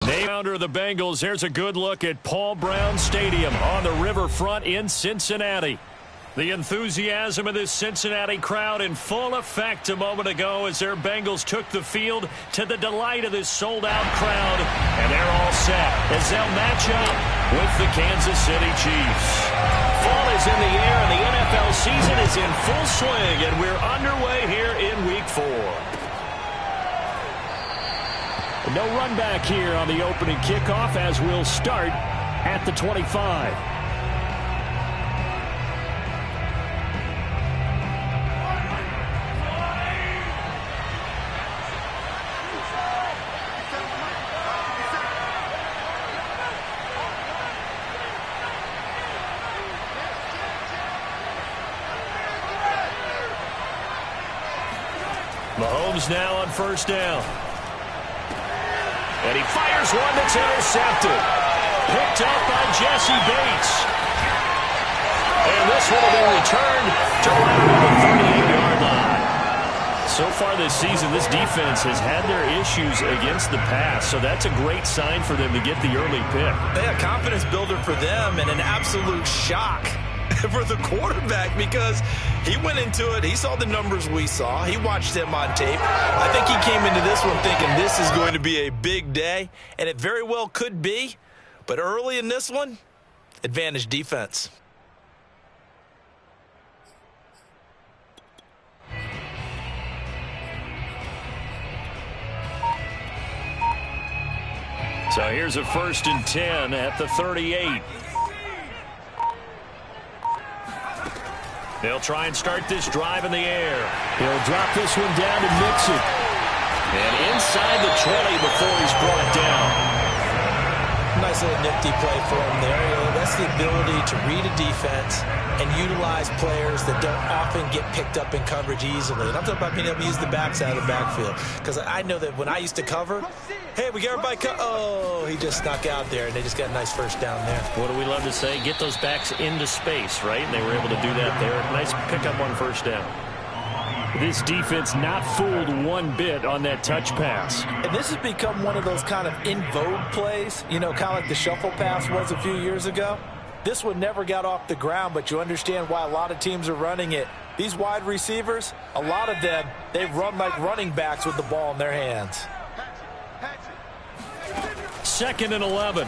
Founder of the Bengals, there's a good look at Paul Brown Stadium on the riverfront in Cincinnati. The enthusiasm of this Cincinnati crowd in full effect a moment ago as their Bengals took the field to the delight of this sold-out crowd. And they're all set as they'll match up with the Kansas City Chiefs. Fall is in the air and the NFL season is in full swing, and we're underway here in Week 4. No run back here on the opening kickoff as we'll start at the 25. Mahomes now on first down. And he fires one that's intercepted. Picked up by Jesse Bates. And this one will be returned to around the 38-yard line. So far this season, this defense has had their issues against the pass, so that's a great sign for them to get the early pick. Yeah, confidence builder for them and an absolute shock for the quarterback because he went into it. He saw the numbers we saw. He watched him on tape. I think he came into this one thinking this is going to be a big day, and it very well could be. But early in this one, advantage defense. So here's a 1st and 10 at the 38. They'll try and start this drive in the air. He'll drop this one down to Mixon. And inside the 20 before he's brought down. Nice little nifty play for him there. That's the ability to read a defense and utilize players that don't often get picked up in coverage easily. And I'm talking about being able to use the backs out of the backfield. Because I know that when I used to cover, hey, we got everybody oh, he just snuck out there, and they just got a nice first down there. What do we love to say? Get those backs into space, right? And they were able to do that there. Nice pickup on first down. This defense not fooled one bit on that touch pass. And this has become one of those kind of in vogue plays, you know, kind of like the shuffle pass was a few years ago. This one never got off the ground, but you understand why a lot of teams are running it. These wide receivers, a lot of them, they run like running backs with the ball in their hands. 2nd and 11.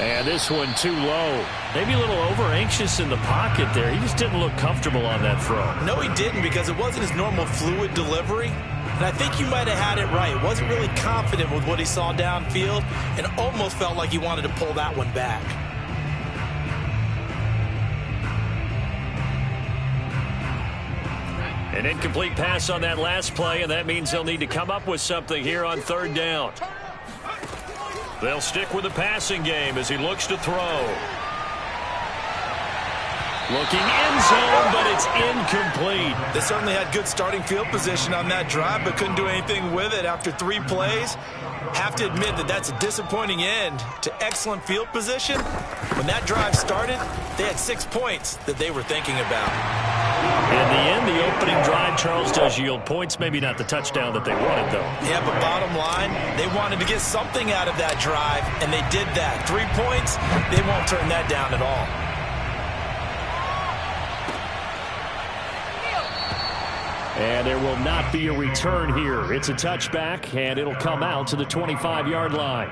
And this one too low. Maybe a little over-anxious in the pocket there. He just didn't look comfortable on that throw. No, he didn't, because it wasn't his normal fluid delivery. And I think you might have had it right. Wasn't really confident with what he saw downfield and almost felt like he wanted to pull that one back. An incomplete pass on that last play, and that means they'll need to come up with something here on 3rd down. They'll stick with the passing game as he looks to throw. Looking end zone, but it's incomplete. They certainly had good starting field position on that drive, but couldn't do anything with it after 3 plays. Have to admit that that's a disappointing end to excellent field position. When that drive started, they had 6 points that they were thinking about. In the end, the opening drive, Charles, does yield points. Maybe not the touchdown that they wanted, though. Yeah, but bottom line, they wanted to get something out of that drive, and they did that. 3 points, they won't turn that down at all. And there will not be a return here. It's a touchback, and it'll come out to the 25-yard line.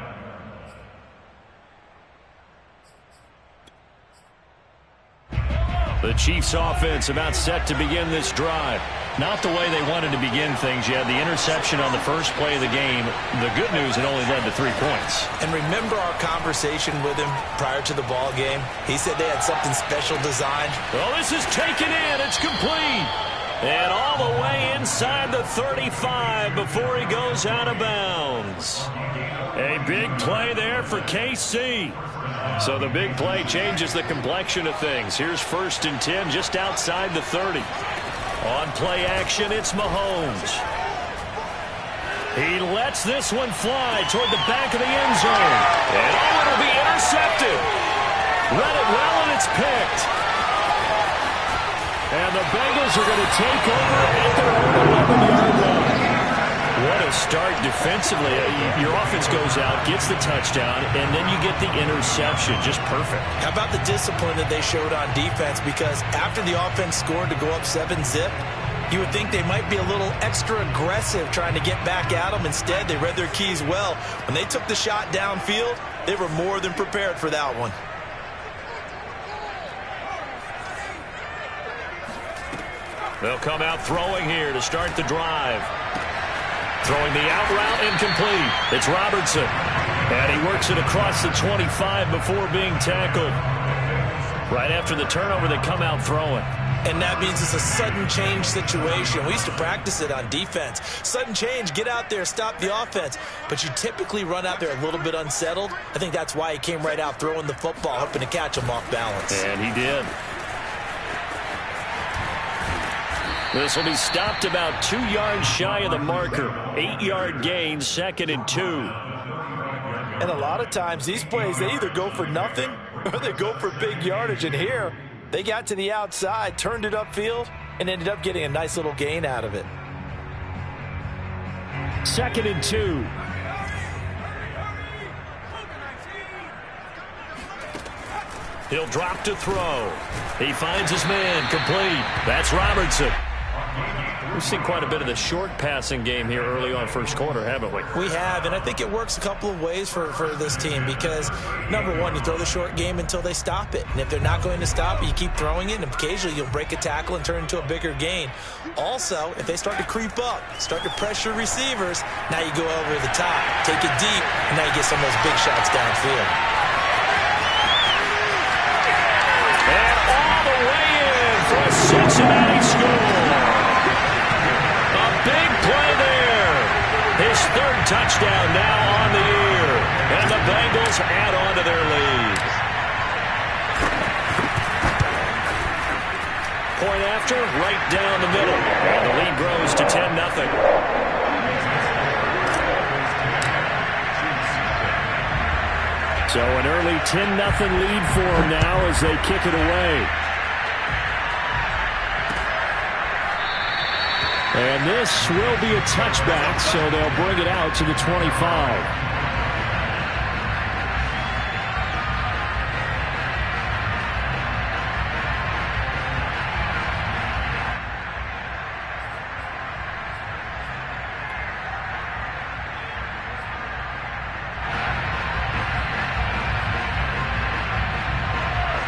The Chiefs offense about set to begin this drive. Not the way they wanted to begin things. You had the interception on the first play of the game. The good news, it only led to 3 points. And remember our conversation with him prior to the ball game? He said they had something special designed. Well, this is taken in. It's complete. And all the way inside the 35 before he goes out of bounds. A big play there for KC. So the big play changes the complexion of things. Here's 1st and 10 just outside the 30. On play action, it's Mahomes. He lets this one fly toward the back of the end zone. And it'll be intercepted. Read it well, and it's picked. And the Bengals are going to take over at their own 11-yard line. What a start defensively. Your offense goes out, gets the touchdown, and then you get the interception. Just perfect. How about the discipline that they showed on defense? Because after the offense scored to go up 7-zip, you would think they might be a little extra aggressive trying to get back at them. Instead, they read their keys well. When they took the shot downfield, they were more than prepared for that one. They'll come out throwing here to start the drive. Throwing the out route incomplete. It's Robertson. And he works it across the 25 before being tackled. Right after the turnover, they come out throwing. And that means it's a sudden change situation. We used to practice it on defense. Sudden change, get out there, stop the offense. But you typically run out there a little bit unsettled. I think that's why he came right out throwing the football, hoping to catch him off balance. And he did. This will be stopped about 2 yards shy of the marker. 8-yard gain, 2nd and 2. And a lot of times these plays, they either go for nothing or they go for big yardage. And here, they got to the outside, turned it upfield, and ended up getting a nice little gain out of it. 2nd and 2. He'll drop to throw. He finds his man, complete. That's Robertson. We've seen quite a bit of the short passing game here early on first quarter, haven't we? We have, and I think it works a couple of ways for this team because, number one, you throw the short game until they stop it. And if they're not going to stop it, you keep throwing it, and occasionally you'll break a tackle and turn into a bigger gain. Also, if they start to creep up, start to pressure receivers, now you go over the top, take it deep, and now you get some of those big shots downfield. And all the way in for a Cincinnati score. Big play there. His 3rd touchdown now on the year. And the Bengals add on to their lead. Point after, right down the middle. And the lead grows to 10-0. So an early 10-0 lead for them now as they kick it away. And this will be a touchback, so they'll bring it out to the 25.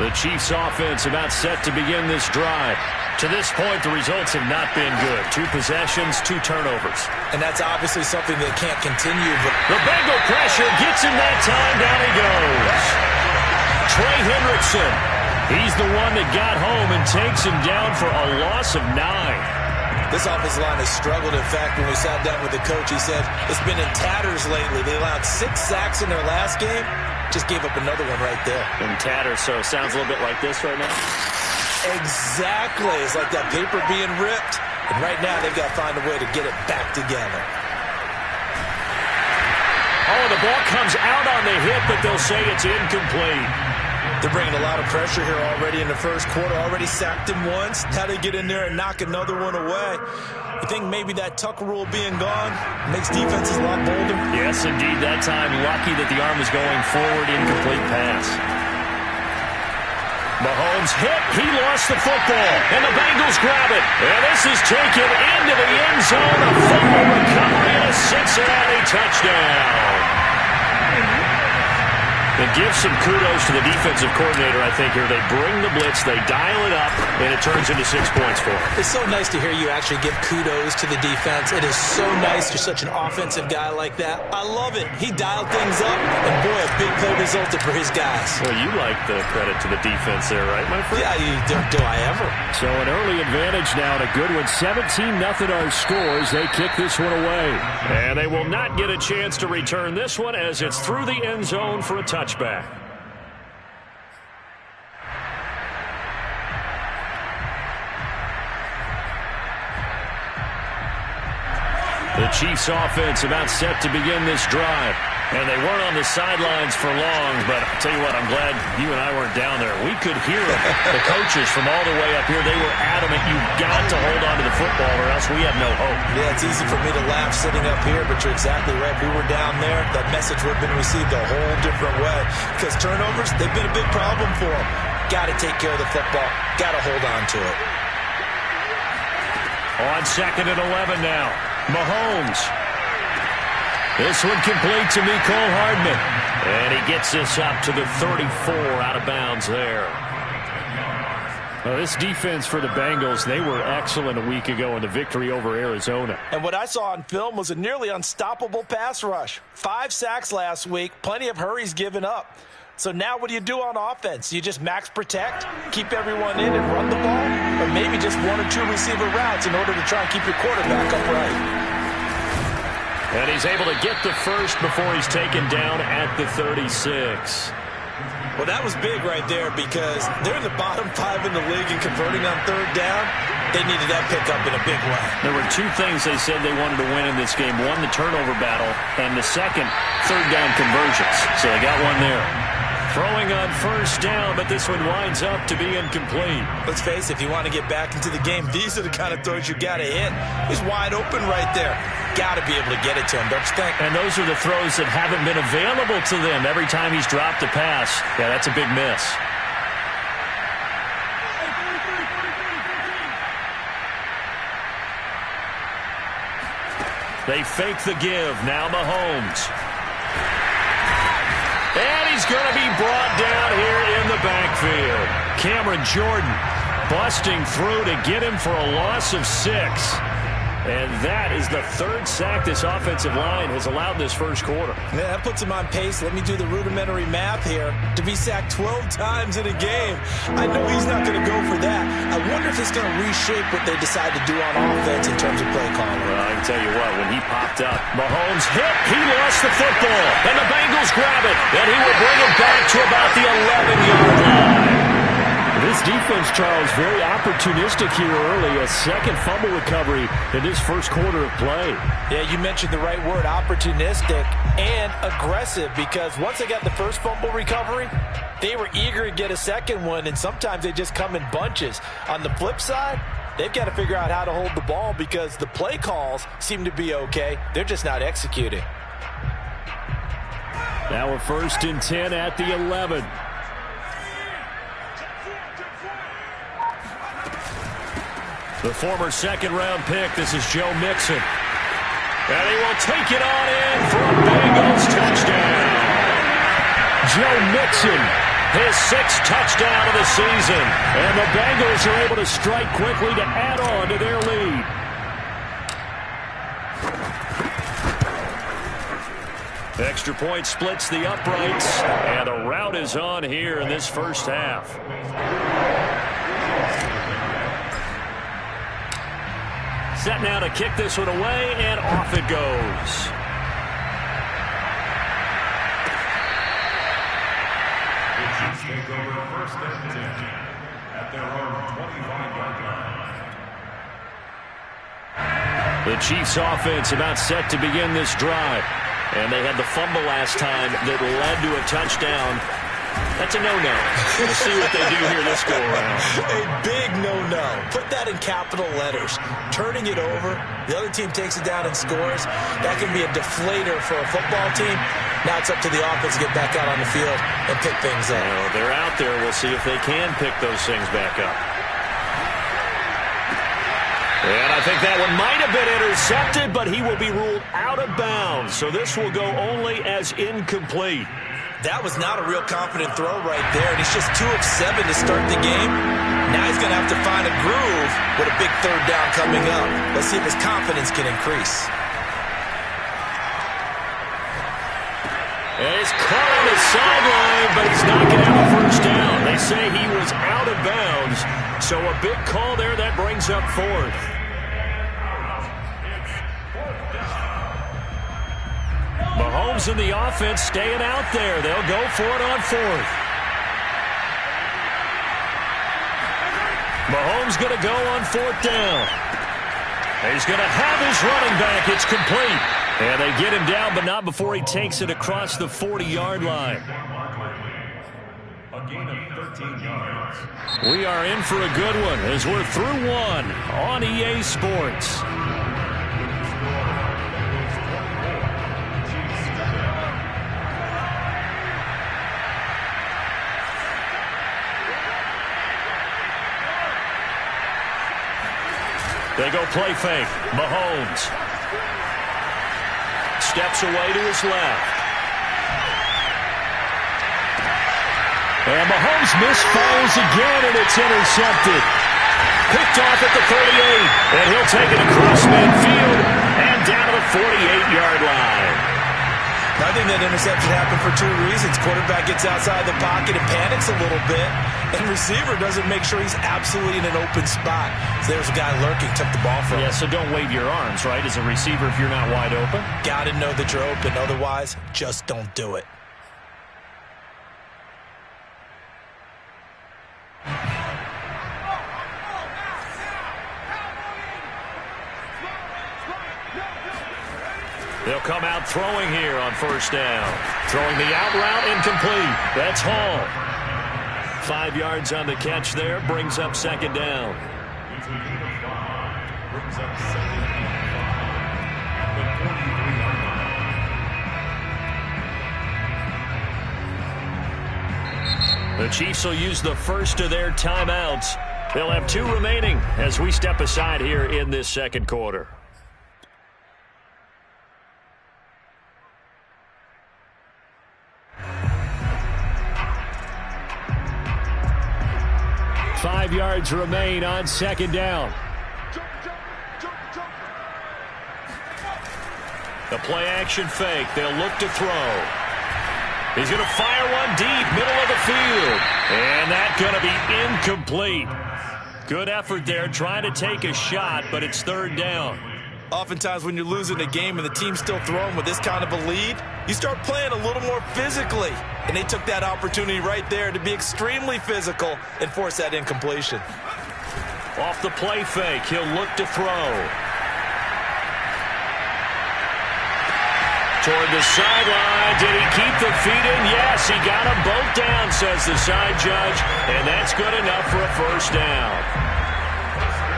The Chiefs offense about set to begin this drive. To this point, the results have not been good. 2 possessions, 2 turnovers. And that's obviously something that can't continue. But the Bengal pressure gets him that time. Down he goes. Trey Hendrickson. He's the one that got home and takes him down for a loss of 9. This offensive line has struggled. In fact, when we sat down with the coach, he said it's been in tatters lately. They allowed 6 sacks in their last game. Just gave up another one right there. In tatters, so it sounds a little bit like this right now. Exactly. It's like that paper being ripped. And right now, they've got to find a way to get it back together. Oh, the ball comes out on the hit, but they'll say it's incomplete. They're bringing a lot of pressure here already in the first quarter. Already sacked him once. Now they get in there and knock another one away. You think maybe that Tucker rule being gone makes defenses a lot bolder? Yes, indeed. That time, lucky that the arm was going forward. Incomplete pass. Mahomes hit. He lost the football. And the Bengals grab it. And this is taken into the end zone. A fumble recovery and a Cincinnati touchdown. It gives some kudos to the defensive coordinator, I think, here. They bring the blitz, they dial it up, and it turns into 6 points for them. It's so nice to hear you actually give kudos to the defense. It is so nice you're such an offensive guy like that. I love it. He dialed things up, and boy, a big play resulted for his guys. Well, you like the credit to the defense there, right, my friend? Yeah, do I ever. So an early advantage now and a good one. 17-0 our scores. They kick this one away. And they will not get a chance to return this one as it's through the end zone for a touchback. The Chiefs offense about set to begin this drive. And they weren't on the sidelines for long, but I'll tell you what, I'm glad you and I weren't down there. We could hear them. The coaches from all the way up here, they were adamant, you've got to hold on to the football or else we have no hope. Yeah, it's easy for me to laugh sitting up here, but you're exactly right. If we were down there, that message would have been received a whole different way. Because turnovers, they've been a big problem for them. Got to take care of the football. Got to hold on to it. On 2nd and 11 now, Mahomes. This one complete to Mecole Hardman. And he gets this up to the 34 out of bounds there. Well, this defense for the Bengals, they were excellent a week ago in the victory over Arizona. And what I saw on film was a nearly unstoppable pass rush. 5 sacks last week, plenty of hurries given up. So now what do you do on offense? You just max protect, keep everyone in and run the ball? Or maybe just 1 or 2 receiver routes in order to try and keep your quarterback upright? And he's able to get the first before he's taken down at the 36. Well, that was big right there because they're in the bottom 5 in the league in converting on 3rd down. They needed that pickup in a big way. There were 2 things they said they wanted to win in this game. One, the turnover battle, and the second, 3rd down conversions. So they got one there. Throwing on 1st down, but this one winds up to be incomplete. Let's face it, if you want to get back into the game, these are the kind of throws you got to hit. He's wide open right there. Got to be able to get it to him, don't you think? And those are the throws that haven't been available to them every time he's dropped a pass. Yeah, that's a big miss. They fake the give. Now Mahomes. And he's going to be brought down here in the backfield. Cameron Jordan busting through to get him for a loss of 6. And that is the 3rd sack this offensive line has allowed this first quarter. Yeah, that puts him on pace. Let me do the rudimentary math here. To be sacked 12 times in a game, I know he's not going to go for that. I wonder if it's going to reshape what they decide to do on offense in terms of play calling. Well, I can tell you what, when he popped up, Mahomes hit, he lost the football, and the Bengals grab it, and he will bring it back to about the 11-yard line. This defense, Charles, very opportunistic here early. A 2nd fumble recovery in this first quarter of play. Yeah, you mentioned the right word, opportunistic and aggressive, because once they got the first fumble recovery, they were eager to get a second one, and sometimes they just come in bunches. On the flip side, they've got to figure out how to hold the ball because the play calls seem to be okay. They're just not executing. Now we're 1st and 10 at the 11. The former 2nd-round pick, this is Joe Mixon. And he will take it on in for a Bengals touchdown. Joe Mixon, his 6th touchdown of the season. And the Bengals are able to strike quickly to add on to their lead. Extra point splits the uprights. And the route is on here in this first half. Set now to kick this one away, and off it goes. The Chiefs take over 1st and 10 at their own 25-yard line. The Chiefs offense about set to begin this drive. And they had the fumble last time that led to a touchdown. That's a no-no. We'll see what they do here this go-around. A big no-no. Put that in capital letters. Turning it over, the other team takes it down and scores. That can be a deflator for a football team. Now it's up to the offense to get back out on the field and pick things up. Well, they're out there. We'll see if they can pick those things back up. And I think that one might have been intercepted, but he will be ruled out of bounds. So this will go only as incomplete. That was not a real confident throw right there, and he's just 2 of 7 to start the game. Now he's going to have to find a groove with a big 3rd down coming up. Let's see if his confidence can increase. And he's caught on the sideline, but he's not going to have a first down. They say he was out of bounds, so a big call there that brings up 4th. Mahomes and the offense staying out there. They'll go for it on 4th. Mahomes going to go on 4th down. He's going to have his running back. It's complete. And they get him down, but not before he takes it across the 40-yard line. A gain of 13 yards. We are in for a good one as we're through one on EA Sports. They go play fake. Mahomes steps away to his left. And Mahomes misfires again, and it's intercepted. Picked off at the 38, and he'll take it across midfield and down to the 48-yard line. I think that interception happened for two reasons. Quarterback gets outside the pocket and panics a little bit, and receiver doesn't make sure he's absolutely in an open spot. So there's a guy lurking, took the ball from him. Yeah, so don't wave your arms, right, as a receiver if you're not wide open. Got to know that you're open. Otherwise, just don't do it. They'll come out throwing here on first down. Throwing the out route incomplete. That's Hall. 5 yards on the catch there. Brings up second down. Brings up second and 5. The 43-yard line. The Chiefs will use the first of their timeouts. They'll have 2 remaining as we step aside here in this second quarter. Five yards remain on second down. The play action fake. They'll look to throw. He's going to fire one deep, middle of the field. And that's going to be incomplete. Good effort there trying to take a shot, but it's third down. Oftentimes when you're losing a game and the team's still throwing with this kind of a lead, you start playing a little more physically. And they took that opportunity right there to be extremely physical and force that incompletion. Off the play fake, he'll look to throw. Toward the sideline. Did he keep the feet in? Yes, he got them both down, says the side judge. And that's good enough for a first down.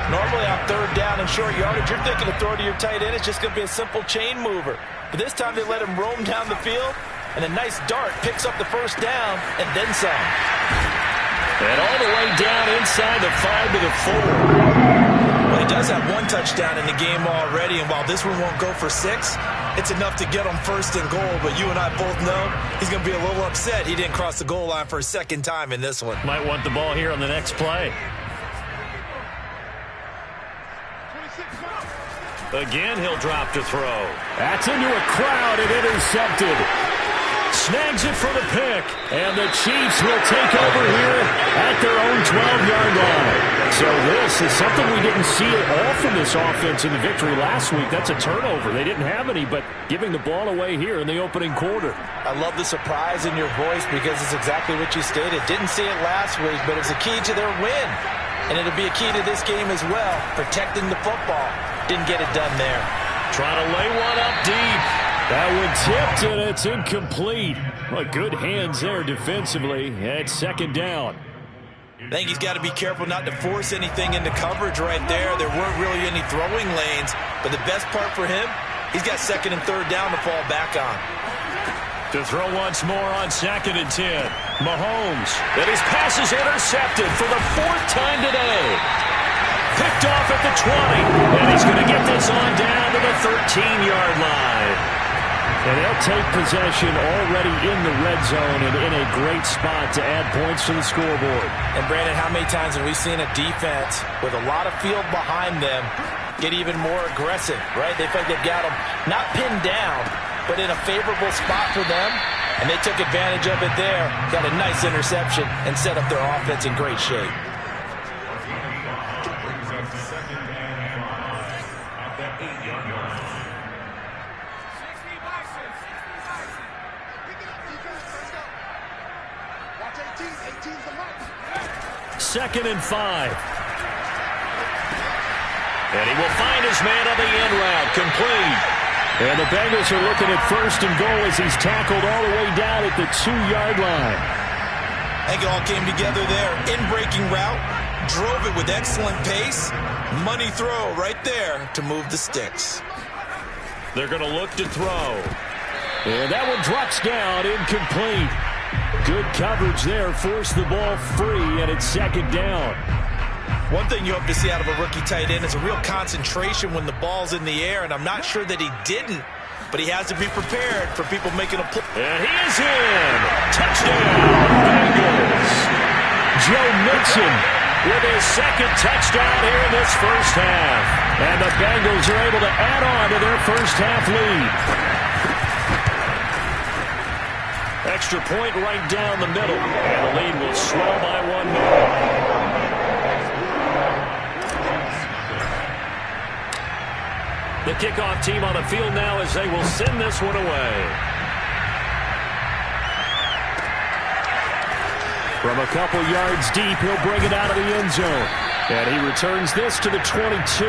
Normally on third down and short yardage, you're thinking to throw to your tight end. It's just going to be a simple chain mover. But this time they let him roam down the field, and a nice dart picks up the first down and then some. And all the way down inside the 5 to the 4. Well, he does have one touchdown in the game already, and while this one won't go for 6, it's enough to get him first and goal. But you and I both know he's going to be a little upset he didn't cross the goal line for a second time in this one. Might want the ball here on the next play. Again, he'll drop to throw. That's into a crowd and intercepted. Snags it for the pick. And the Chiefs will take over here at their own 12-yard line. So this is something we didn't see at all from this offense in the victory last week. That's a turnover. They didn't have any, but giving the ball away here in the opening quarter. I love the surprise in your voice because it's exactly what you stated. Didn't see it last week, but it's a key to their win. And it'll be a key to this game as well, protecting the football. Didn't get it done there. Trying to lay one up deep. That one tipped, and it's incomplete. Well, good hands there defensively. And it's second down. I think he's got to be careful not to force anything into coverage right there. There weren't really any throwing lanes. But the best part for him, he's got second and third down to fall back on. To throw once more on second and 10. Mahomes. And his pass is intercepted for the 4th time today. Picked off at the 20. And he's going to get this on down to the 13-yard line. And they'll take possession already in the red zone and in a great spot to add points to the scoreboard. And, Brandon, how many times have we seen a defense with a lot of field behind them get even more aggressive, right? They think they've got them not pinned down, but in a favorable spot for them, and they took advantage of it there. Got a nice interception and set up their offense in great shape. Second and 5. And he will find his man on the end route. Complete. And the Bengals are looking at 1st and goal as he's tackled all the way down at the 2-yard line. I think it all came together there. In-breaking route, drove it with excellent pace. Money throw right there to move the sticks. They're going to look to throw. And that one drops down, incomplete. Good coverage there, forced the ball free, and it's 2nd down. One thing you hope to see out of a rookie tight end is a real concentration when the ball's in the air, and I'm not sure that he didn't, but he has to be prepared for people making a play. And he is in. Touchdown, Bengals. Joe Mixon with his 2nd touchdown here in this first half. And the Bengals are able to add on to their first half lead. Extra point right down the middle. And the lead will swell by 1 more. The kickoff team on the field now as they will send this one away. From a couple yards deep, he'll bring it out of the end zone. And he returns this to the 22.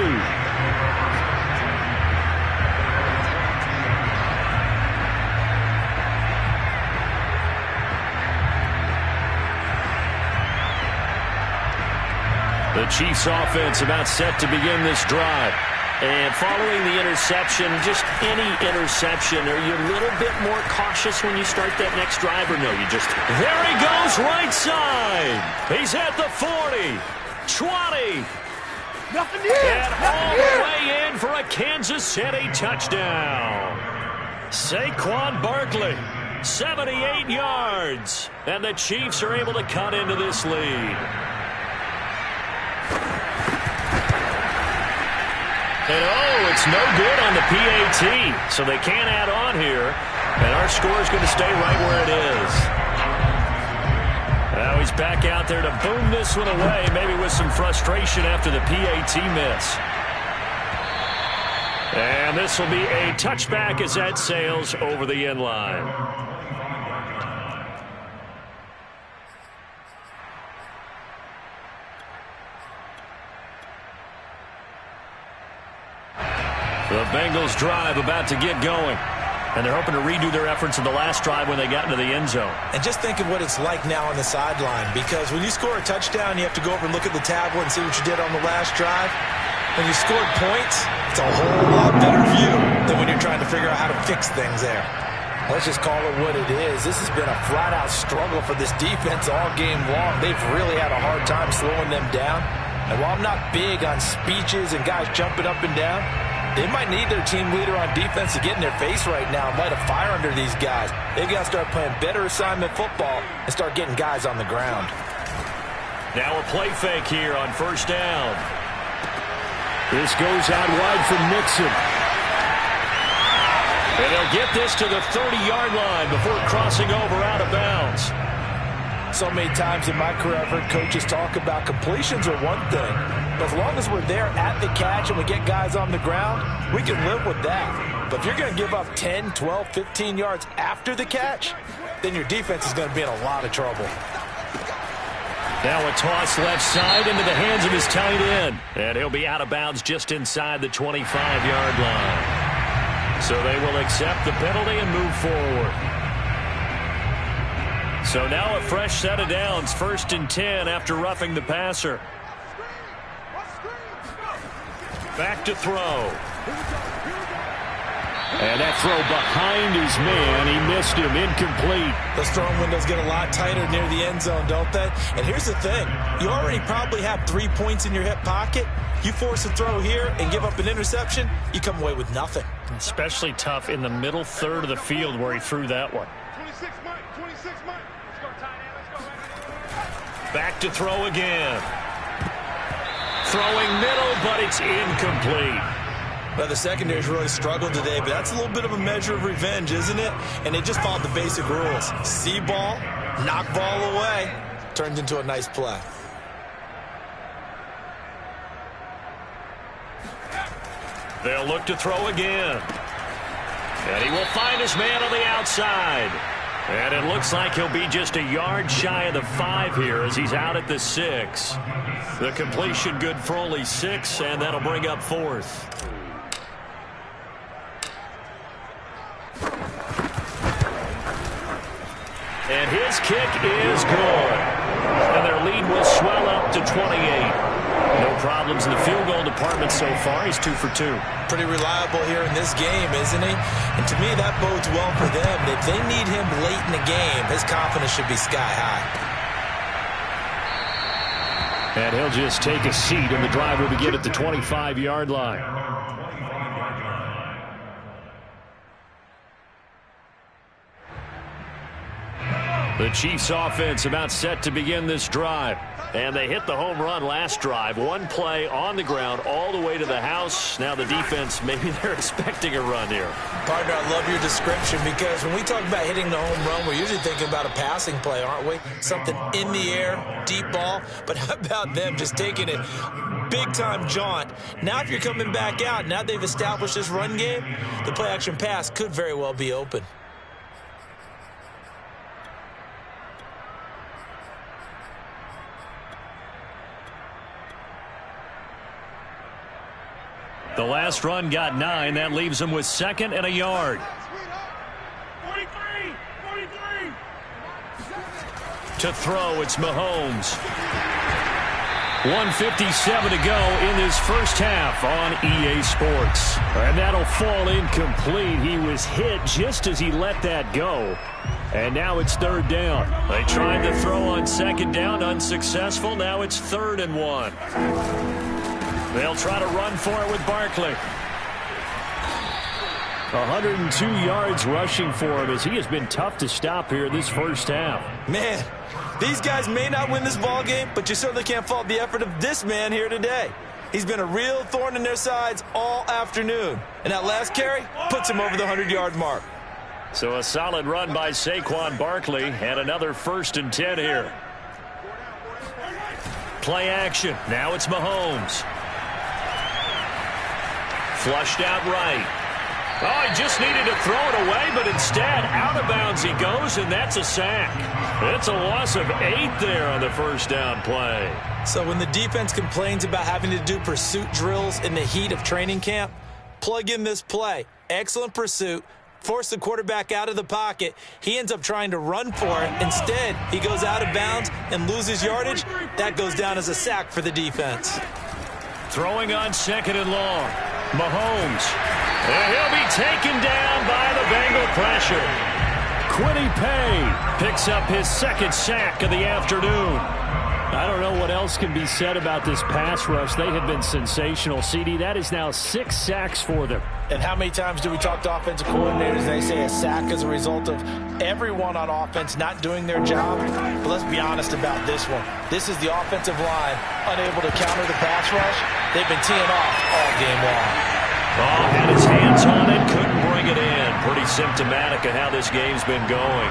The Chiefs offense about set to begin this drive. And following the interception, just any interception, are you a little bit more cautious when you start that next drive, or no, you just... There he goes, right side. He's at the 40, 20. Nothing here. And all the way in for a Kansas City touchdown. Saquon Barkley, 78 yards. And the Chiefs are able to cut into this lead. And oh, it's no good on the PAT, so they can't add on here. And our score is going to stay right where it is. Now he's back out there to boom this one away, maybe with some frustration after the PAT miss. And this will be a touchback as that sails over the end line. The Bengals drive about to get going. And they're hoping to redo their efforts in the last drive when they got into the end zone. And just think of what it's like now on the sideline, because when you score a touchdown, you have to go over and look at the tablet and see what you did on the last drive. When you scored points, it's a whole lot better view than when you're trying to figure out how to fix things there. Let's just call it what it is. This has been a flat-out struggle for this defense all game long. They've really had a hard time slowing them down. And while I'm not big on speeches and guys jumping up and down, they might need their team leader on defense to get in their face right now and light a fire under these guys. They've got to start playing better assignment football and start getting guys on the ground. Now a play fake here on 1st down. This goes out wide from Mixon. And he'll get this to the 30-yard line before crossing over out of bounds. So many times in my career I've heard coaches talk about completions are one thing, but as long as we're there at the catch and we get guys on the ground, we can live with that. But if you're going to give up 10, 12, 15 yards after the catch, then your defense is going to be in a lot of trouble. Now a toss left side into the hands of his tight end. And he'll be out of bounds just inside the 25-yard line. So they will accept the penalty and move forward. So now a fresh set of downs, 1st and 10 after roughing the passer. Back to throw. And that throw behind his man. He missed him. Incomplete. Those throwing windows get a lot tighter near the end zone, don't they? And here's the thing. You already probably have 3 points in your hip pocket. You force a throw here and give up an interception, you come away with nothing. Especially tough in the middle third of the field where he threw that one. 26 Mike. Back to throw again. Throwing middle, but it's incomplete. Well, the secondary's really struggled today, but that's a little bit of a measure of revenge, isn't it? And they just followed the basic rules. See ball, knock ball away, turns into a nice play. They'll look to throw again. And he will find his man on the outside. And it looks like he'll be just a yard shy of the 5 here as he's out at the 6. The completion good for only 6, and that'll bring up 4th. And his kick is good. And their lead will swell up to 28. No problems in the field goal department so far. He's 2 for 2. Pretty reliable here in this game, isn't he? And to me, that bodes well for them. If they need him late in the game, his confidence should be sky high. And he'll just take a seat, and the drive will begin at the 25-yard line. The Chiefs offense about set to begin this drive. And they hit the home run last drive. One play on the ground all the way to the house. Now the defense, maybe they're expecting a run here. Partner, I love your description because when we talk about hitting the home run, we're usually thinking about a passing play, aren't we? Something in the air, deep ball. But how about them just taking it big-time jaunt? Now if you're coming back out, now they've established this run game, the play-action pass could very well be open. The last run got 9. That leaves him with 2nd and a yard. 43. To throw, it's Mahomes. 1:57 to go in this first half on EA Sports. And that'll fall incomplete. He was hit just as he let that go. And now it's 3rd down. They tried to throw on 2nd down, unsuccessful. Now it's 3rd and 1. They'll try to run for it with Barkley. 102 yards rushing for him as he has been tough to stop here this first half. Man, these guys may not win this ball game, but you certainly can't fault the effort of this man here today. He's been a real thorn in their sides all afternoon. And that last carry puts him over the 100-yard mark. So a solid run by Saquon Barkley and another 1st and 10 here. Play action. Now it's Mahomes. Flushed out right. Oh, he just needed to throw it away, but instead, out of bounds he goes, and that's a sack. It's a loss of 8 there on the first down play. So when the defense complains about having to do pursuit drills in the heat of training camp, plug in this play. Excellent pursuit. Force the quarterback out of the pocket. He ends up trying to run for it. Instead, he goes out of bounds and loses yardage. That goes down as a sack for the defense. Throwing on 2nd and long. Mahomes. And he'll be taken down by the Bengal pressure. Quiddy Pay picks up his 2nd sack of the afternoon. I don't know what else can be said about this pass rush. They have been sensational, CD. That is now 6 sacks for them. And how many times do we talk to offensive coordinators? They say a sack is a result of everyone on offense not doing their job. But let's be honest about this one. This is the offensive line unable to counter the pass rush. They've been teeing off all game long. Oh, had his hands on it, couldn't bring it in. Pretty symptomatic of how this game's been going.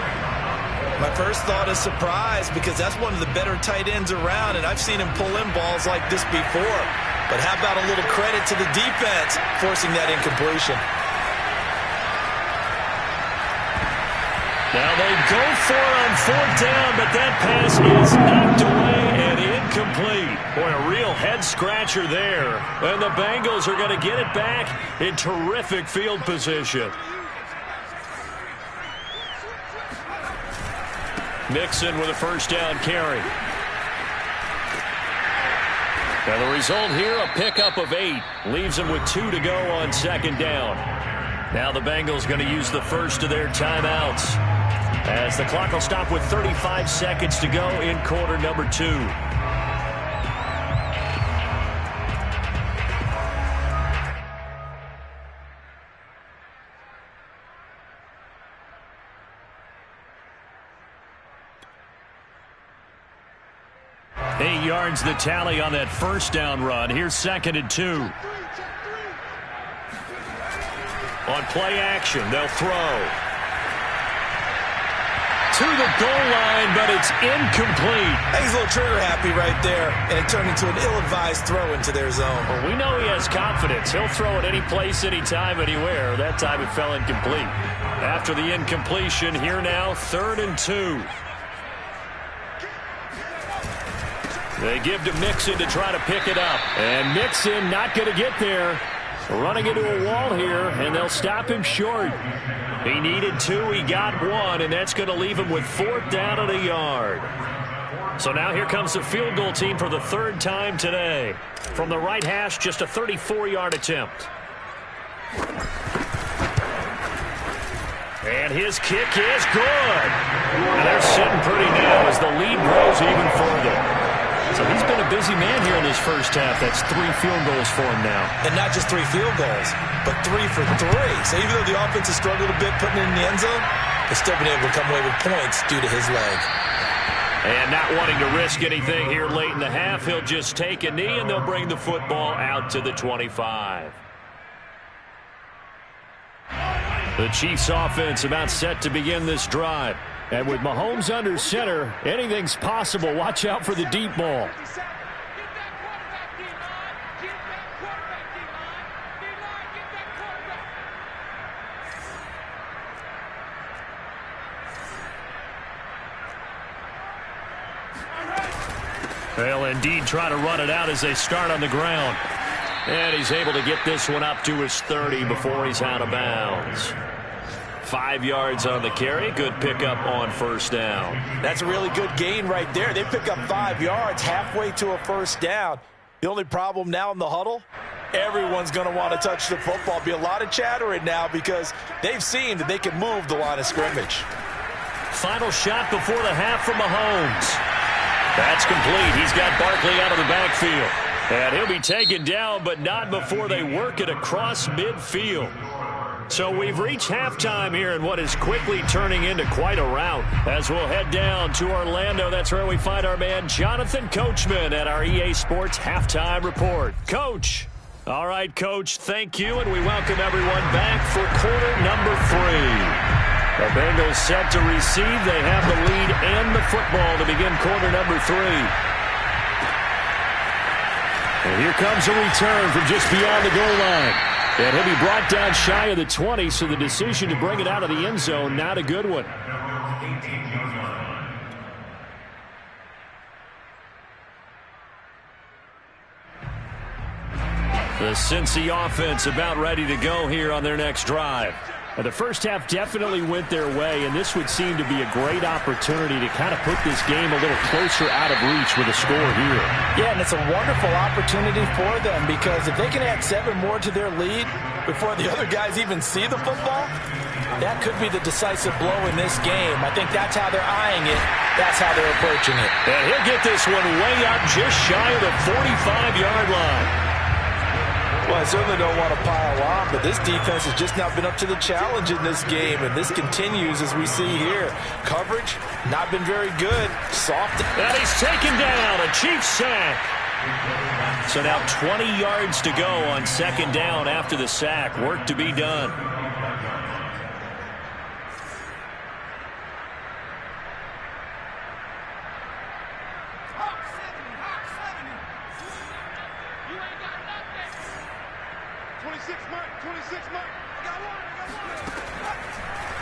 My first thought is surprise because that's one of the better tight ends around, and I've seen him pull in balls like this before. But how about a little credit to the defense forcing that incompletion? Now they go for it on 4th down, but that pass is knocked away and incomplete. Boy, a real head-scratcher there. And the Bengals are going to get it back in terrific field position. Mixon with a first down carry. And the result here, a pickup of 8. Leaves them with 2 to go on 2nd down. Now the Bengals going to use the first of their timeouts, as the clock will stop with 35 seconds to go in quarter number 2. Yards the tally on that first down run. Here's 2nd and 2. On play action, they'll throw to the goal line, but it's incomplete. He's a little trigger happy right there, and it turned into an ill-advised throw into their zone. Well, we know he has confidence. He'll throw it any place, anytime, anywhere. That time it fell incomplete. After the incompletion, here now, 3rd and 2. They give to Mixon to try to pick it up. And Mixon not going to get there. Running into a wall here, and they'll stop him short. He needed 2, he got 1, and that's going to leave him with 4th down and a yard. So now here comes the field goal team for the 3rd time today. From the right hash, just a 34-yard attempt. And his kick is good. And they're sitting pretty now as the lead grows even further. So he's been a busy man here in this first half. That's 3 field goals for him now. And not just 3 field goals, but 3 for 3. So even though the offense has struggled a bit putting it in the end zone, they've still been able to come away with points due to his leg. And not wanting to risk anything here late in the half, he'll just take a knee, and they'll bring the football out to the 25. The Chiefs offense about set to begin this drive. And with Mahomes under center, anything's possible. Watch out for the deep ball. They'll indeed try to run it out as they start on the ground. And he's able to get this one up to his 30 before he's out of bounds. 5 yards on the carry. Good pickup on 1st down. That's a really good gain right there. They pick up 5 yards halfway to a 1st down. The only problem now in the huddle, everyone's going to want to touch the football. Be a lot of chattering now because they've seen that they can move the line of scrimmage. Final shot before the half from Mahomes. That's complete. He's got Barkley out of the backfield. And he'll be taken down, but not before they work it across midfield. So we've reached halftime here in what is quickly turning into quite a rout. As we'll head down to Orlando, that's where we find our man Jonathan Coachman at our EA Sports Halftime Report. Coach. All right, Coach, thank you, and we welcome everyone back for quarter number 3. The Bengals set to receive. They have the lead and the football to begin quarter number 3. And here comes a return from just beyond the goal line. And he'll be brought down shy of the 20, so the decision to bring it out of the end zone, not a good one. The Cincy offense about ready to go here on their next drive. And the first half definitely went their way, and this would seem to be a great opportunity to kind of put this game a little closer out of reach with a score here. Yeah, and it's a wonderful opportunity for them because if they can add 7 more to their lead before the other guys even see the football, that could be the decisive blow in this game. I think that's how they're eyeing it. That's how they're approaching it. And he'll get this one way up just shy of the 45-yard line. Well, I certainly don't want to pile on, but this defense has just not been up to the challenge in this game, and this continues as we see here. Coverage, not been very good. Soft. And he's taken down. A Chiefs sack. So now 20 yards to go on 2nd down after the sack. Work to be done.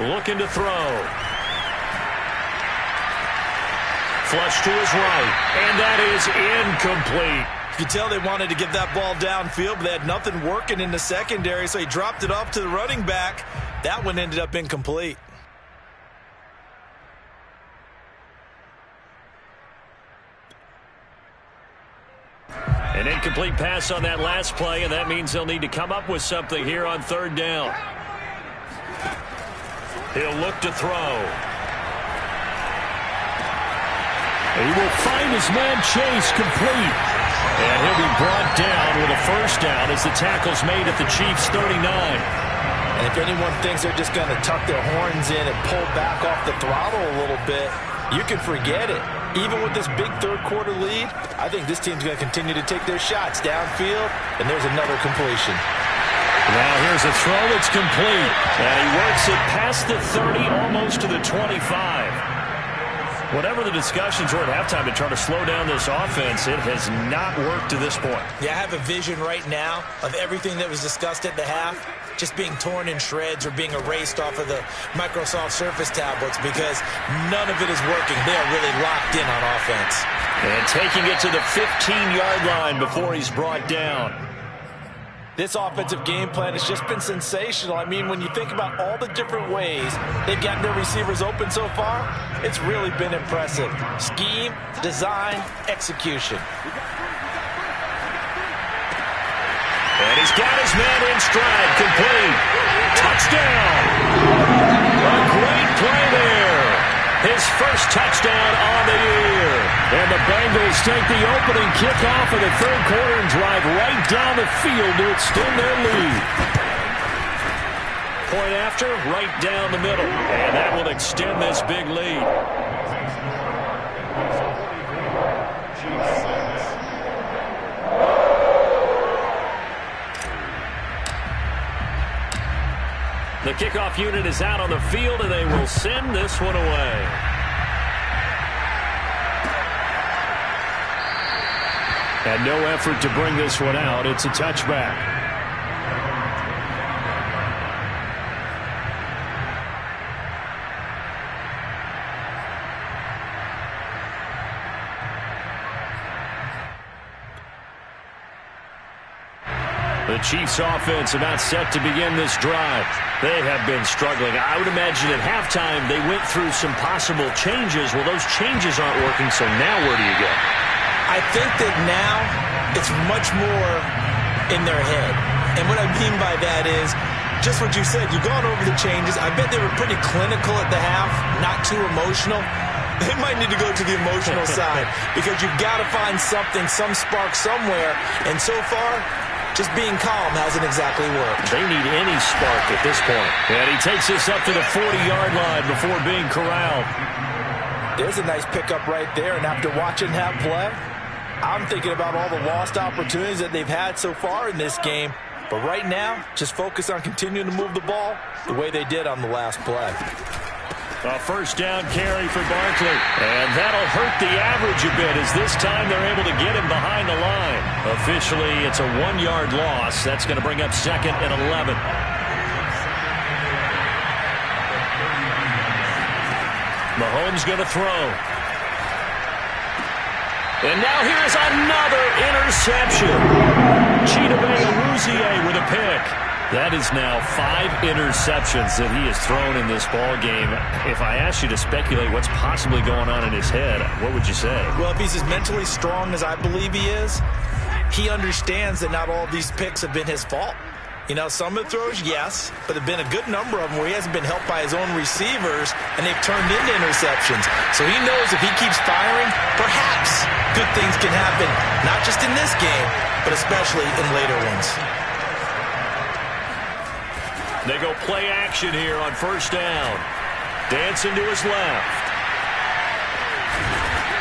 Looking to throw. Flush to his right. And that is incomplete. You could tell they wanted to get that ball downfield, but they had nothing working in the secondary, so he dropped it off to the running back. That one ended up incomplete. An incomplete pass on that last play, and that means they'll need to come up with something here on 3rd down. He'll look to throw. He will find his man Chase complete. And he'll be brought down with a 1st down as the tackle's made at the Chiefs' 39. And if anyone thinks they're just going to tuck their horns in and pull back off the throttle a little bit, you can forget it. Even with this big 3rd quarter lead, I think this team's going to continue to take their shots downfield, and there's another completion. Now here's a throw that's complete. And he works it past the 30, almost to the 25. Whatever the discussions were at halftime to try to slow down this offense, it has not worked to this point. Yeah, I have a vision right now of everything that was discussed at the half just being torn in shreds or being erased off of the Microsoft Surface tablets because none of it is working. They are really locked in on offense. And taking it to the 15-yard line before he's brought down. This offensive game plan has just been sensational. I mean, when you think about all the different ways they've gotten their receivers open so far, it's really been impressive. Scheme, design, execution. And he's got his man in stride, complete. Touchdown! A great play there. His first touchdown on the year. And the Bengals take the opening kickoff of the third quarter and drive right down the field to extend their lead. Point after, right down the middle. And that will extend this big lead. The kickoff unit is out on the field, and they will send this one away. And no effort to bring this one out. It's a touchback. The Chiefs offense about set to begin this drive. They have been struggling. I would imagine at halftime they went through some possible changes. Well, those changes aren't working, so now where do you go? I think that now it's much more in their head. And what I mean by that is just what you said. You've gone over the changes. I bet they were pretty clinical at the half, not too emotional. They might need to go to the emotional side because you've got to find something, some spark somewhere. And so far, just being calm hasn't exactly worked. They need any spark at this point. And he takes this up to the 40-yard line before being corralled. There's a nice pickup right there, and after watching that play, I'm thinking about all the lost opportunities that they've had so far in this game. But right now, just focus on continuing to move the ball the way they did on the last play. A first down carry for Barkley. And that'll hurt the average a bit as this time they're able to get him behind the line. Officially, it's a 1-yard loss. That's going to bring up 2nd and 11. Mahomes going to throw. And now here's another interception. Chidobe with a pick. That is now 5 interceptions that he has thrown in this ball game. If I asked you to speculate what's possibly going on in his head, what would you say? Well, if he's as mentally strong as I believe he is, he understands that not all of these picks have been his fault. You know, some of the throws, yes, but there have been a good number of them where he hasn't been helped by his own receivers, and they've turned into interceptions. So he knows if he keeps firing, perhaps good things can happen, not just in this game, but especially in later ones. They go play action here on first down. Dancing to his left.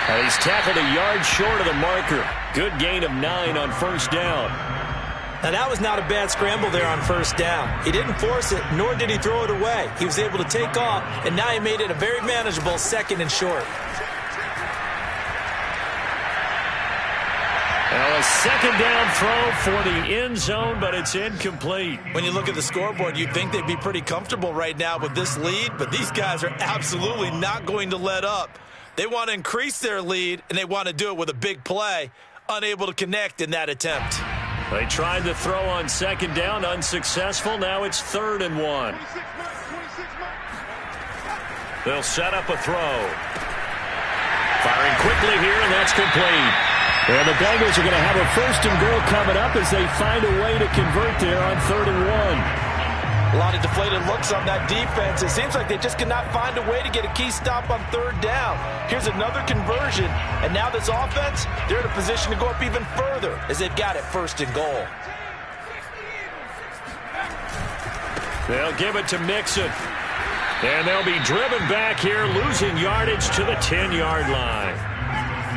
And he's tackled a yard short of the marker. Good gain of 9 on first down. Now, that was not a bad scramble there on first down. He didn't force it, nor did he throw it away. He was able to take off, and now he made it a very manageable 2nd and short. Now a second down throw for the end zone, but it's incomplete. When you look at the scoreboard, you'd think they'd be pretty comfortable right now with this lead, but these guys are absolutely not going to let up. They want to increase their lead, and they want to do it with a big play. Unable to connect in that attempt. They tried to throw on second down, unsuccessful. Now it's 3rd and 1. They'll set up a throw. Firing quickly here, and that's complete. And the Bengals are going to have a 1st and goal coming up as they find a way to convert there on 3rd and 1. A lot of deflated looks on that defense. It seems like they just cannot find a way to get a key stop on 3rd down. Here's another conversion, and now this offense, they're in a position to go up even further as they've got it 1st and goal. They'll give it to Mixon. And they'll be driven back here, losing yardage to the 10-yard line.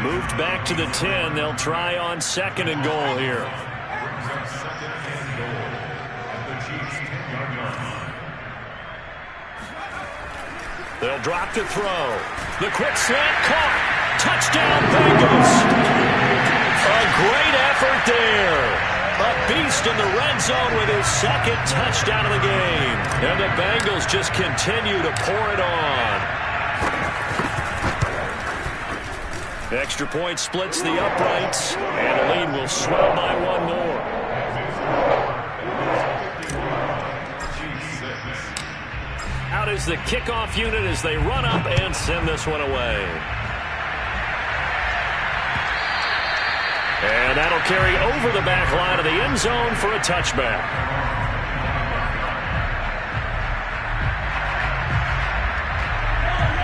Moved back to the 10. They'll try on 2nd and goal here. They'll drop to throw. The quick slant caught. Touchdown Bengals. A great effort there. A beast in the red zone with his 2nd touchdown of the game. And the Bengals just continue to pour it on. Extra point splits the uprights, and the lead will swell by 1 more. out is the kickoff unit as they run up and send this one away. And that'll carry over the back line of the end zone for a touchback.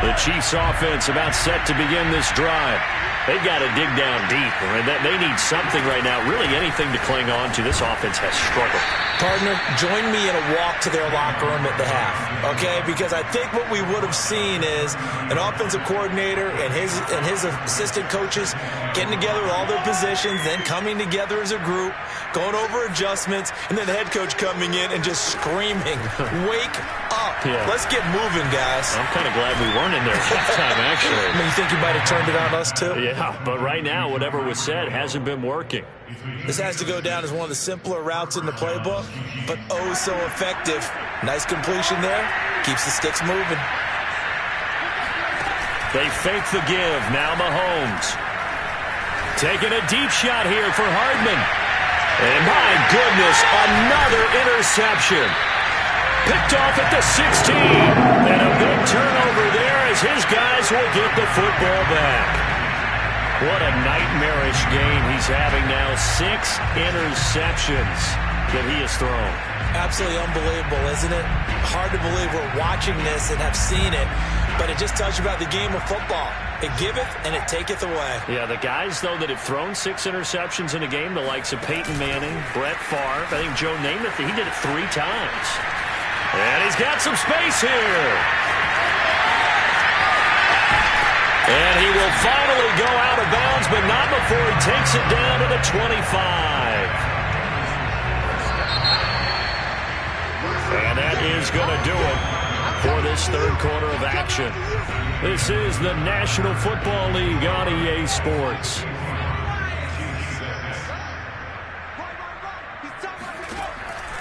The Chiefs offense about set to begin this drive. They've got to dig down deep. They need something right now, really anything to cling on to. This offense has struggled. Partner, join me in a walk to their locker room at the half, okay? Because I think what we would have seen is an offensive coordinator and his assistant coaches getting together with all their positions, then coming together as a group, going over adjustments, and then the head coach coming in and just screaming, wake up. Yeah. Let's get moving, guys. I'm kind of glad we weren't in there at halftime, actually. I mean, you think you might have turned it on us, too? Yeah, but right now, whatever was said hasn't been working. This has to go down as one of the simpler routes in the playbook, but oh so effective. Nice completion there. Keeps the sticks moving. They fake the give. Now Mahomes. Taking a deep shot here for Hardman. And my goodness, another interception. Picked off at the 16. And a big turnover there as his guys will get the football back. What a nightmarish game he's having now. 6 interceptions that he has thrown. Absolutely unbelievable, isn't it? Hard to believe we're watching this and have seen it, but it just tells you about the game of football. It giveth and it taketh away. Yeah, the guys, though, that have thrown 6 interceptions in a game, the likes of Peyton Manning, Brett Favre, I think Joe Namath, he did it 3 times. And he's got some space here. And he will finally go out of bounds, but not before he takes it down to the 25. And that is going to do it for this third quarter of action. This is the National Football League on EA Sports.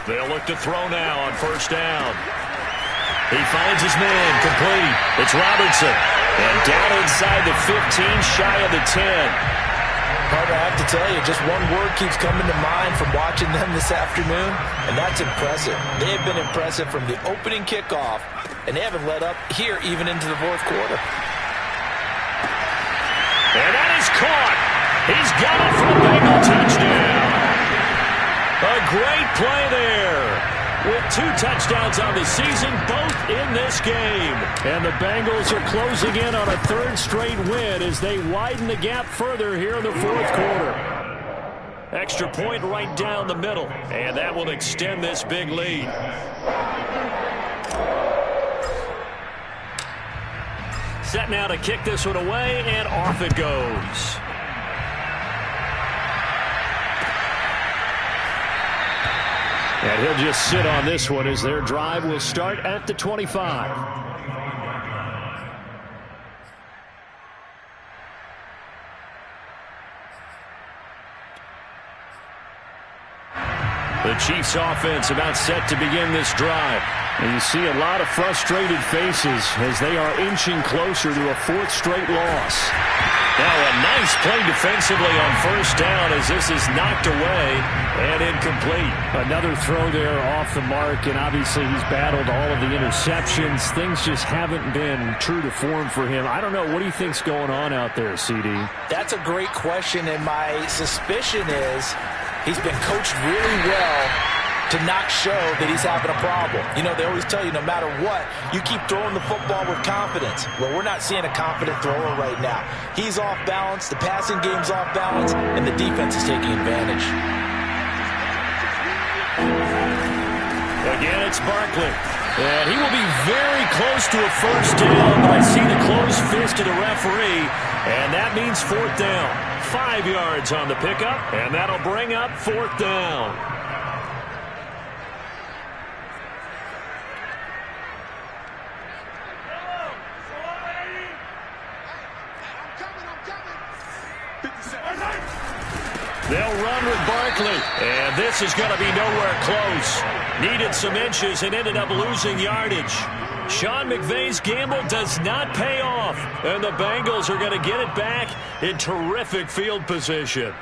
They'll look to throw now on first down. He finds his man, complete. It's Robertson. And down inside the 15, shy of the 10. Carter, I have to tell you, just one word keeps coming to mind from watching them this afternoon, and that's impressive. They have been impressive from the opening kickoff, and they haven't let up here even into the fourth quarter. And that is caught. He's got it for a Bengal touchdown. A great play there. With 2 touchdowns on the season, both in this game. And the Bengals are closing in on a 3rd straight win as they widen the gap further here in the fourth quarter. Extra point right down the middle, and that will extend this big lead. Set now to kick this one away, and off it goes. And he'll just sit on this one as their drive will start at the 25. The Chiefs offense about set to begin this drive. And you see a lot of frustrated faces as they are inching closer to a 4th straight loss. Now a nice play defensively on first down as this is knocked away and incomplete. Another throw there off the mark, and obviously he's battled all of the interceptions. Things just haven't been true to form for him. I don't know. What do you think's going on out there, CD? That's a great question, and my suspicion is he's been coached really well to not show that he's having a problem. You know, they always tell you no matter what, you keep throwing the football with confidence. Well, we're not seeing a confident thrower right now. He's off balance, the passing game's off balance, and the defense is taking advantage. Again, it's Barkley. And he will be very close to a first down, but I see the closed fist of the referee, and that means 4th down. 5 yards on the pickup, and that'll bring up 4th down. They'll run with Barkley, and this is going to be nowhere close. Needed some inches and ended up losing yardage. Sean McVay's gamble does not pay off, and the Bengals are going to get it back in terrific field position.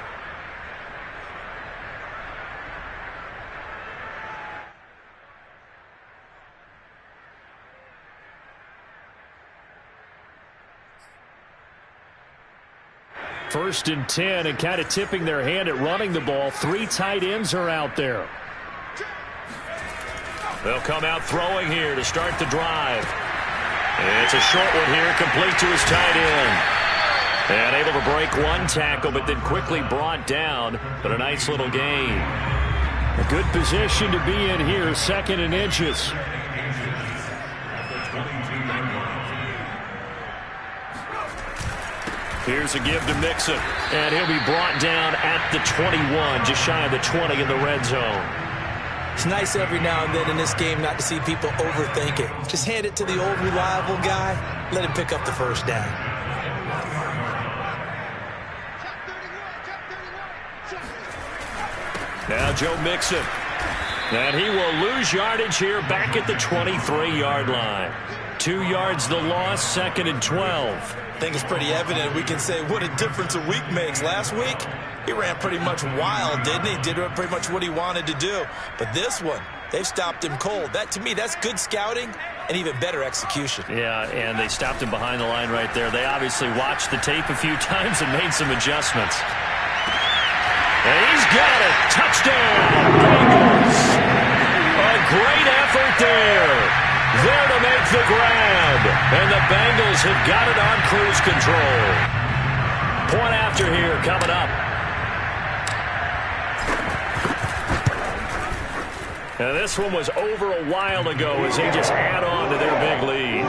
First and 10, and kind of tipping their hand at running the ball. 3 tight ends are out there. They'll come out throwing here to start the drive. And it's a short one here, complete to his tight end. And able to break one tackle, but then quickly brought down. But a nice little gain. A good position to be in here, 2nd and inches. Here's a give to Mixon, and he'll be brought down at the 21, just shy of the 20 in the red zone. It's nice every now and then in this game not to see people overthink it. Just hand it to the old reliable guy, let him pick up the first down. Now Joe Mixon, and he will lose yardage here back at the 23-yard line. 2 yards the loss, 2nd and 12. I think it's pretty evident. We can say what a difference a week makes. Last week, he ran pretty much wild, didn't he? Did pretty much what he wanted to do. But this one, they've stopped him cold. That, to me, that's good scouting and even better execution. Yeah, and they stopped him behind the line right there. They obviously watched the tape a few times and made some adjustments. And he's got it. Touchdown, Bengals. A great effort there. There to make the grab. And the Bengals have got it on cruise control. Point after here coming up. And this one was over a while ago as they just add on to their big lead.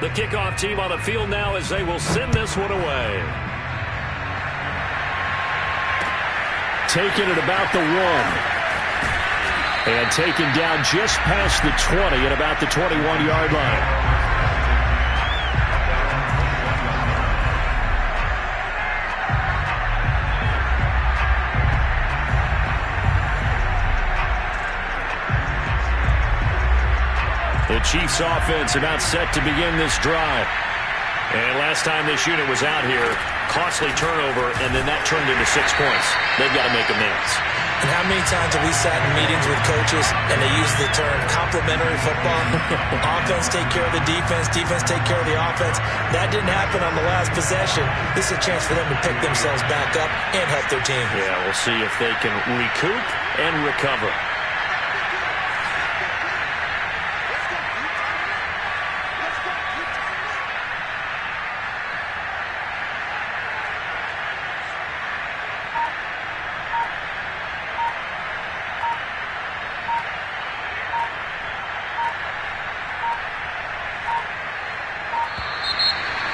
The kickoff team on the field now as they will send this one away. Taken at about the 1. And taken down just past the 20 at about the 21-yard line. The Chiefs offense about set to begin this drive. And last time this unit was out here, costly turnover, and then that turned into 6 points. They've got to make amends. And how many times have we sat in meetings with coaches and they use the term complementary football? Offense take care of the defense, defense take care of the offense. That didn't happen on the last possession. This is a chance for them to pick themselves back up and help their team. Yeah, we'll see if they can recoup and recover.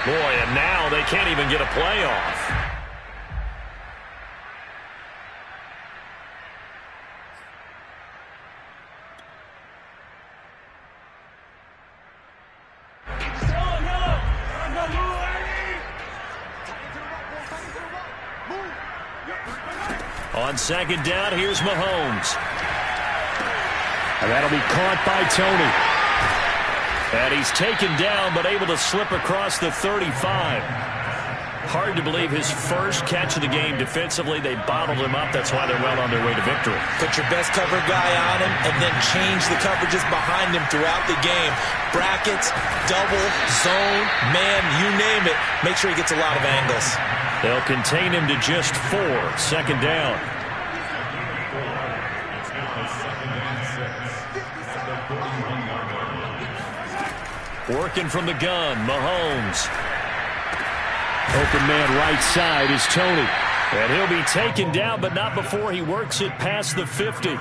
Boy, and now they can't even get a playoff. On 2nd down, here's Mahomes. And that'll be caught by Tony. And he's taken down, but able to slip across the 35. Hard to believe his first catch of the game defensively. They bottled him up. That's why they're well on their way to victory. Put your best cover guy on him and then change the coverages behind him throughout the game. Brackets, double, zone, man, you name it. Make sure he gets a lot of angles. They'll contain him to just 4. 2nd down. Working from the gun, Mahomes. Open man right side is Tony. And he'll be taken down, but not before he works it past the 50.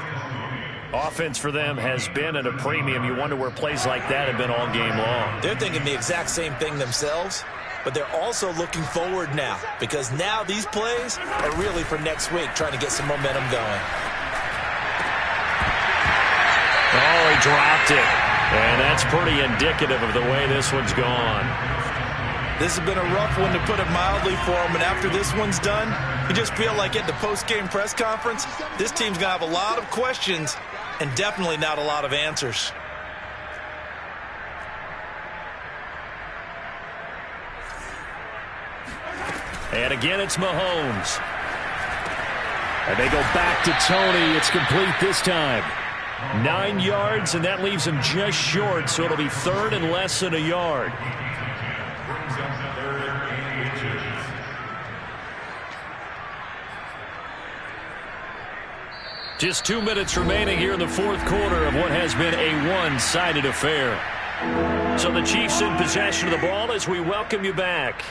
Offense for them has been at a premium. You wonder where plays like that have been all game long. They're thinking the exact same thing themselves, but they're also looking forward now because now these plays are really for next week, trying to get some momentum going. Oh, he dropped it. And that's pretty indicative of the way this one's gone. This has been a rough one, to put it mildly, for him. And after this one's done, you just feel like at the post-game press conference, this team's going to have a lot of questions and definitely not a lot of answers. And again, it's Mahomes. And they go back to Tony. It's complete this time. 9 yards, and that leaves him just short, so it'll be 3rd and less than a yard. Just 2 minutes remaining here in the 4th quarter of what has been a one-sided affair. So the Chiefs in possession of the ball as we welcome you back.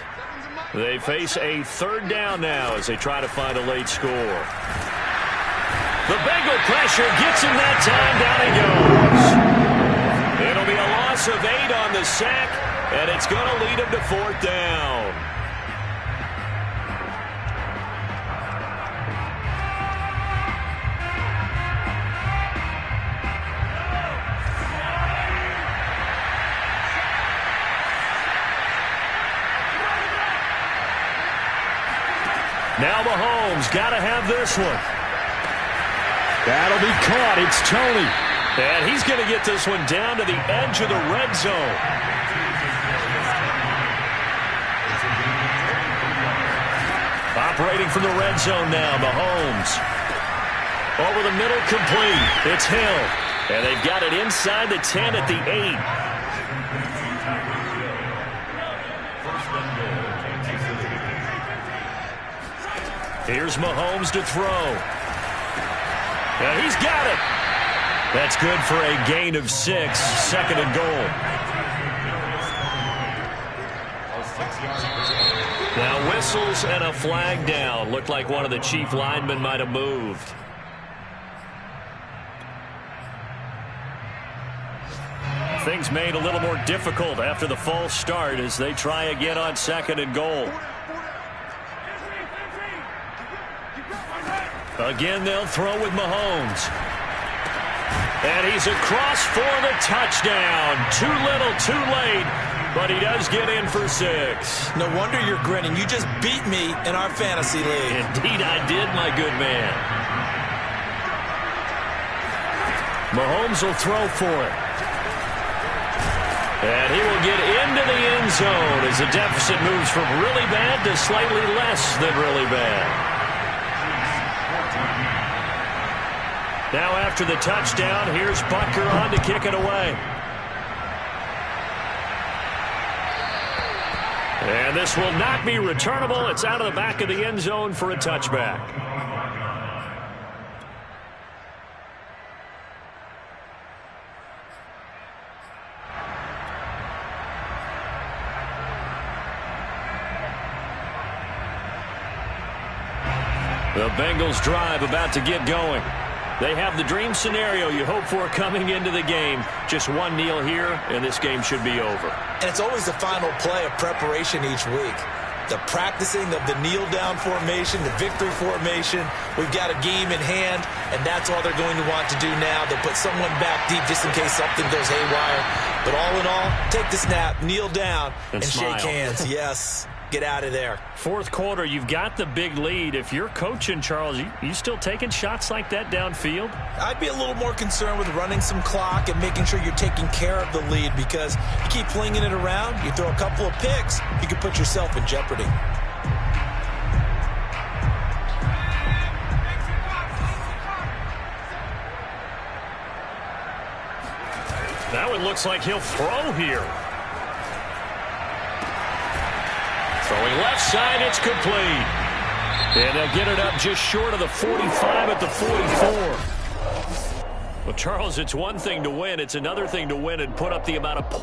They face a 3rd down now as they try to find a late score. The Bengal pressure gets him that time. Down he goes. It'll be a loss of 8 on the sack, and it's going to lead him to 4th down. Now Mahomes got to have this one. That'll be caught. It's Tony. And he's going to get this one down to the edge of the red zone. Operating from the red zone now, Mahomes. Over the middle, complete. It's Hill. And they've got it inside the 10 at the 8. Here's Mahomes to throw. And he's got it. That's good for a gain of 6. 2nd and goal. Now whistles and a flag down. Looked like one of the Chief linemen might have moved. Things made a little more difficult after the false start as they try again on 2nd and goal. Again, they'll throw with Mahomes. And he's across for the touchdown. Too little, too late, but he does get in for 6. No wonder you're grinning. You just beat me in our fantasy league. Indeed, I did, my good man. Mahomes will throw for it. And he will get into the end zone as the deficit moves from really bad to slightly less than really bad. Now after the touchdown, here's Butker on to kick it away. And this will not be returnable. It's out of the back of the end zone for a touchback. The Bengals drive about to get going. They have the dream scenario you hope for coming into the game. Just one kneel here, and this game should be over. And it's always the final play of preparation each week. The practicing of the kneel-down formation, the victory formation. We've got a game in hand, and that's all they're going to want to do now. They'll put someone back deep just in case something goes haywire. But all in all, take the snap, kneel down, and shake hands. Yes. Get out of there. 4th quarter, you've got the big lead. If you're coaching, Charles, you still taking shots like that downfield? I'd be a little more concerned with running some clock and making sure you're taking care of the lead, because you keep flinging it around, you throw a couple of picks, you can put yourself in jeopardy. Now it looks like he'll throw here. Throwing left side, it's complete. And they'll get it up just short of the 45 at the 44. Well, Charles, it's one thing to win. It's another thing to win and put up the amount of points